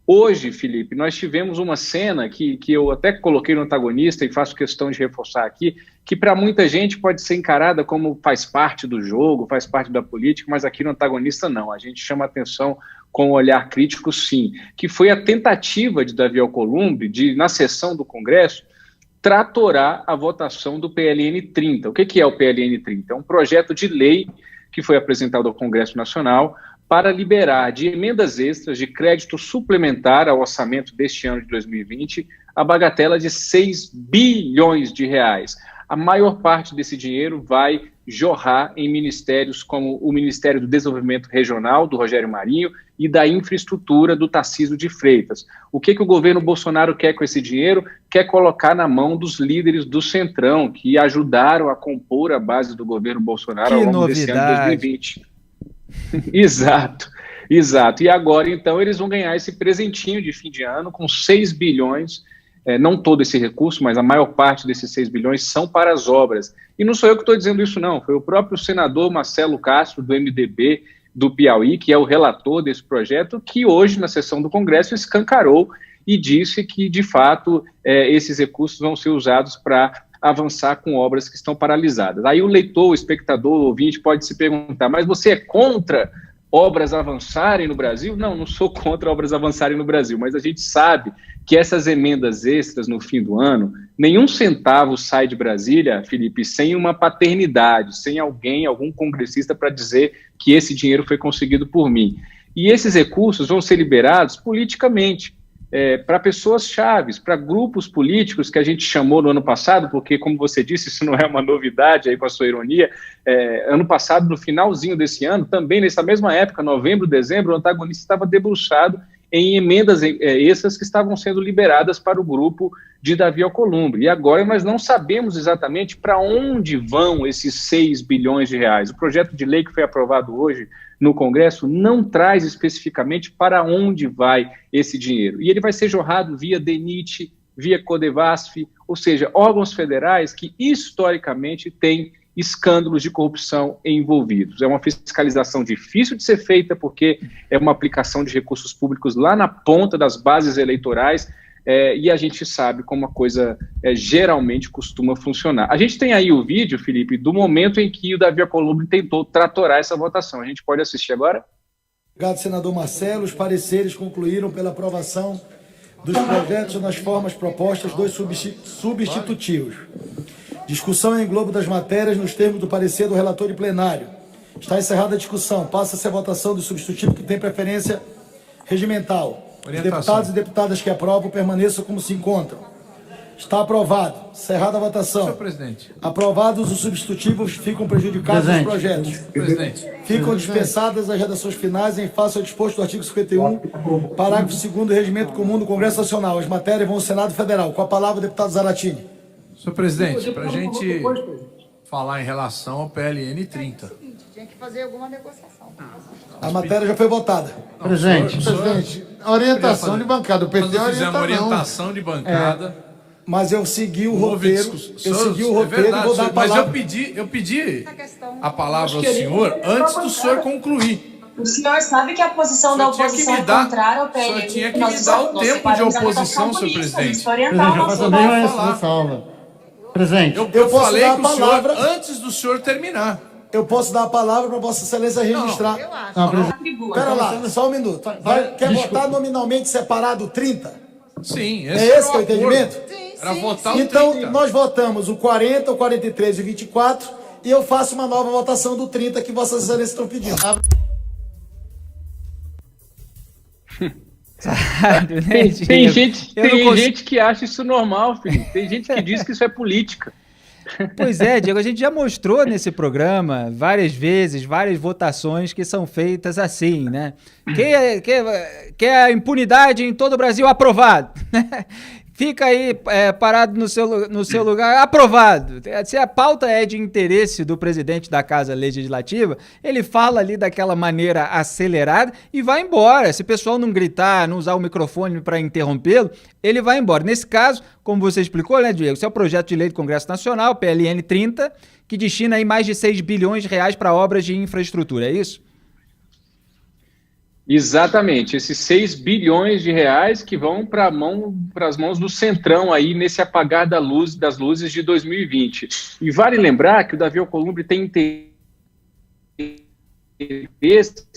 Hoje, Felipe, nós tivemos uma cena que eu até coloquei no antagonista e faço questão de reforçar aqui, que para muita gente pode ser encarada como faz parte do jogo, faz parte da política, mas aqui no antagonista não. A gente chama atenção com um olhar crítico, sim, que foi a tentativa de Davi Alcolumbre de, na sessão do Congresso, tratorar a votação do PLN 30. O que é o PLN 30? É um projeto de lei que foi apresentado ao Congresso Nacional para liberar de emendas extras de crédito suplementar ao orçamento deste ano de 2020 a bagatela de 6 bilhões de reais. A maior parte desse dinheiro vai jorrar em ministérios como o Ministério do Desenvolvimento Regional, do Rogério Marinho, e da Infraestrutura, do Tarcísio de Freitas. O que o governo Bolsonaro quer com esse dinheiro? Quer colocar na mão dos líderes do Centrão, que ajudaram a compor a base do governo Bolsonaro ao longo desse ano de 2020. Exato. E agora, então, eles vão ganhar esse presentinho de fim de ano com 6 bilhões, não todo esse recurso, mas a maior parte desses 6 bilhões são para as obras. E não sou eu que estou dizendo isso, não. Foi o próprio senador Marcelo Castro, do MDB do Piauí, que é o relator desse projeto, que hoje, na sessão do Congresso, escancarou e disse que, de fato, esses recursos vão ser usados para avançar com obras que estão paralisadas. Aí o leitor, o espectador, o ouvinte pode se perguntar, mas você é contra obras avançarem no Brasil? Não, não sou contra obras avançarem no Brasil, mas a gente sabe que essas emendas extras no fim do ano, nenhum centavo sai de Brasília, Felipe, sem uma paternidade, sem algum congressista para dizer que esse dinheiro foi conseguido por mim. E esses recursos vão ser liberados politicamente, para pessoas chaves, para grupos políticos que a gente chamou no ano passado, porque, como você disse, isso não é uma novidade, aí com a sua ironia, ano passado, no finalzinho desse ano, também nessa mesma época, novembro, dezembro, o antagonista estava debruçado em emendas extras que estavam sendo liberadas para o grupo de Davi Alcolumbre. E agora nós não sabemos exatamente para onde vão esses 6 bilhões de reais. O projeto de lei que foi aprovado hoje no Congresso não traz especificamente para onde vai esse dinheiro. E ele vai ser jorrado via DENIT, via Codevasf, ou seja, órgãos federais que historicamente têm escândalos de corrupção envolvidos. É uma fiscalização difícil de ser feita porque é uma aplicação de recursos públicos lá na ponta das bases eleitorais, e a gente sabe como a coisa geralmente costuma funcionar. A gente tem aí o vídeo, Felipe, do momento em que o Davi Alcolumbre tentou tratorar essa votação. A gente pode assistir agora? Obrigado, senador Marcelo. Os pareceres concluíram pela aprovação dos projetos nas formas propostas dos substitutivos. Discussão em globo das matérias nos termos do parecer do relator e plenário. Está encerrada a discussão. Passa-se a votação do substitutivo que tem preferência regimental. Os deputados e deputadas que aprovam permaneçam como se encontram. Está aprovado. Encerrada a votação. Senhor presidente. Aprovados os substitutivos, ficam prejudicados os projetos. Presidente. Ficam dispensadas as redações finais em face ao disposto do artigo 51, parágrafo 2º do Regimento Comum do Congresso Nacional. As matérias vão ao Senado Federal. Com a palavra, o deputado Zaratini. Senhor presidente, para a gente falar em relação ao PLN 30. Tinha que fazer alguma negociação. A matéria já foi votada. Presidente, orientação de bancada. O PT Nós fizemos orienta orientação de bancada. Mas eu segui o roteiro. Eu segui o roteiro verdade, e vou dar a mas palavra. eu pedi a palavra ao senhor antes do senhor concluir. O senhor sabe que a posição da oposição é contrária ao PLN. O senhor tinha que me dar o tempo de oposição, senhor presidente. Presidente, Eu falei com o senhor antes do senhor terminar. Eu posso dar a palavra para Vossa Excelência registrar. Eu acho. Espera lá, só um minuto. Quer votar nominalmente separado 30? Sim, É esse que é o acordo. entendimento? Era votar o Então, 30. nós votamos o 40, o 43 e o 24, e eu faço uma nova votação do 30 que Vossas Excelências estão pedindo. Tem gente que acha isso normal, Felipe. Tem gente que diz que isso é política. Pois é, Diego, a gente já mostrou nesse programa várias votações que são feitas assim, né? Quer a impunidade em todo o Brasil? Aprovado. Fica aí parado no seu lugar, aprovado. Se a pauta é de interesse do presidente da Casa Legislativa, ele fala ali daquela maneira acelerada e vai embora. Se o pessoal não gritar, não usar o microfone para interrompê-lo, ele vai embora. Nesse caso, como você explicou, né, Diego, esse é o projeto de lei do Congresso Nacional, PLN 30, que destina aí mais de 6 bilhões de reais para obras de infraestrutura, é isso? Exatamente, esses 6 bilhões de reais que vão para as mãos do Centrão aí nesse apagar das luzes de 2020. E vale lembrar que o Davi Alcolumbre tem interesse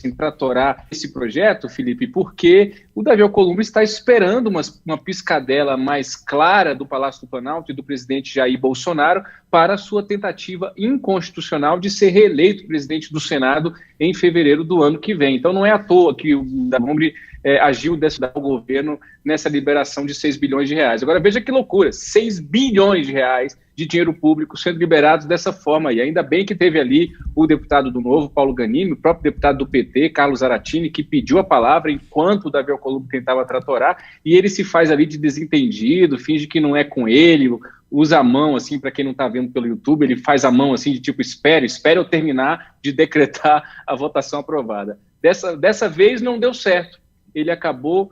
em tratorar esse projeto, Felipe, porque o Davi Alcolumbre está esperando uma piscadela mais clara do Palácio do Planalto e do presidente Jair Bolsonaro para a sua tentativa inconstitucional de ser reeleito presidente do Senado em fevereiro do ano que vem. Então não é à toa que o Davi Alcolumbre agiu ao governo nessa liberação de 6 bilhões de reais. Agora veja que loucura, 6 bilhões de reais de dinheiro público sendo liberados dessa forma. E ainda bem que teve ali o deputado do Novo, Paulo Ganimi, o próprio deputado do PT, Carlos Zaratini, que pediu a palavra enquanto o Davi Alcolumbre tentava tratorar, e ele se faz ali de desentendido, finge que não é com ele, usa a mão, assim, para quem não está vendo pelo YouTube, ele faz a mão assim de tipo, espere eu terminar de decretar a votação aprovada. Dessa vez não deu certo. Ele acabou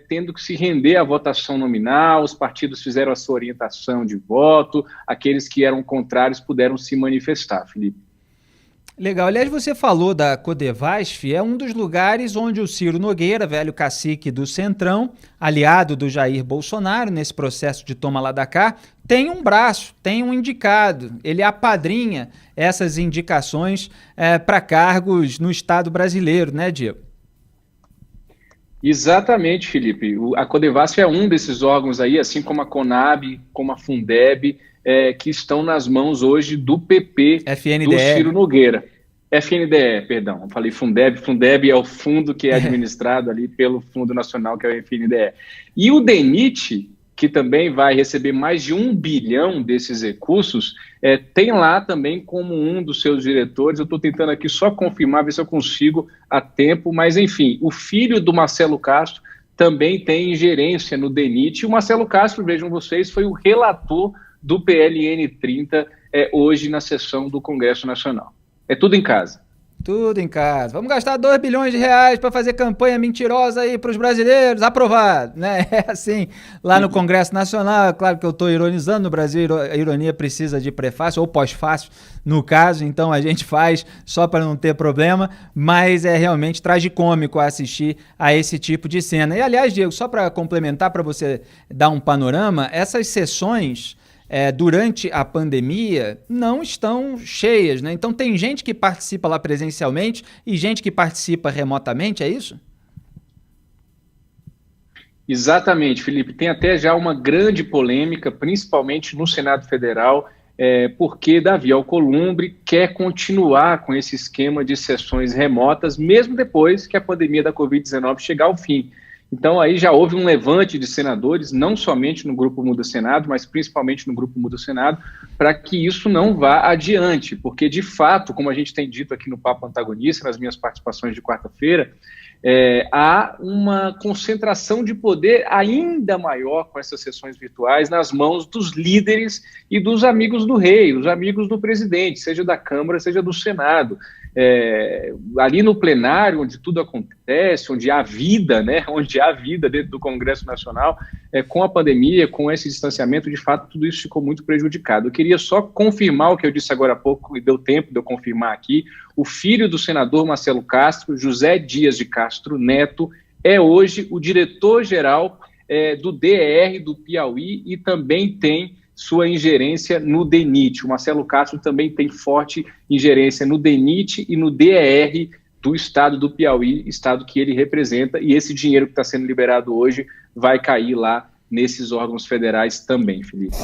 tendo que se render à votação nominal, os partidos fizeram a sua orientação de voto, aqueles que eram contrários puderam se manifestar, Felipe. Legal. Aliás, você falou da Codevasf, é um dos lugares onde o Ciro Nogueira, velho cacique do Centrão, aliado do Jair Bolsonaro, nesse processo de toma lá da cá, tem um braço, tem um indicado. Ele apadrinha essas indicações para cargos no Estado brasileiro, né, Diego? Exatamente, Felipe. A Codevasf é um desses órgãos aí, assim como a Conab, como a Fundeb, que estão nas mãos hoje do PP, FNDE. Do Ciro Nogueira. FNDE, perdão. Eu falei Fundeb. Fundeb é o fundo que é administrado ali pelo Fundo Nacional, que é o FNDE. E o DENIT, que também vai receber mais de 1 bilhão desses recursos, tem lá também como um dos seus diretores, eu estou tentando aqui só confirmar, ver se eu consigo a tempo, mas enfim, o filho do Marcelo Castro também tem ingerência no DENIT, e o Marcelo Castro, vejam vocês, foi o relator do PLN 30 hoje na sessão do Congresso Nacional. É tudo em casa. Tudo em casa. Vamos gastar 2 bilhões de reais para fazer campanha mentirosa aí para os brasileiros, aprovado, né? É assim, lá no Congresso Nacional, claro que eu estou ironizando, no Brasil a ironia precisa de prefácio ou pós-fácio, no caso, então a gente faz só para não ter problema, mas é realmente tragicômico assistir a esse tipo de cena. E aliás, Diego, só para complementar, para você dar um panorama, essas sessões durante a pandemia não estão cheias, né? Então tem gente que participa lá presencialmente e gente que participa remotamente, é isso? Exatamente, Felipe. Tem até já uma grande polêmica, principalmente no Senado Federal, porque Davi Alcolumbre quer continuar com esse esquema de sessões remotas, mesmo depois que a pandemia da Covid-19 chegar ao fim. Então, aí já houve um levante de senadores, não somente no Grupo Muda Senado, mas principalmente no Grupo Muda Senado, para que isso não vá adiante, porque, de fato, como a gente tem dito aqui no Papo Antagonista, nas minhas participações de quarta-feira, há uma concentração de poder ainda maior com essas sessões virtuais nas mãos dos líderes e dos amigos do rei, os amigos do presidente, seja da Câmara, seja do Senado. Ali no plenário, onde tudo acontece, onde há vida, né, onde há vida dentro do Congresso Nacional, com a pandemia, com esse distanciamento, de fato, tudo isso ficou muito prejudicado. Eu queria só confirmar o que eu disse agora há pouco, e deu tempo de eu confirmar aqui, o filho do senador Marcelo Castro, José Dias de Castro Neto, é hoje o diretor-geral do DER do Piauí e também tem sua ingerência no DENIT. O Marcelo Castro também tem forte ingerência no DENIT e no DER do estado do Piauí, estado que ele representa, e esse dinheiro que está sendo liberado hoje vai cair lá nesses órgãos federais também, Felipe.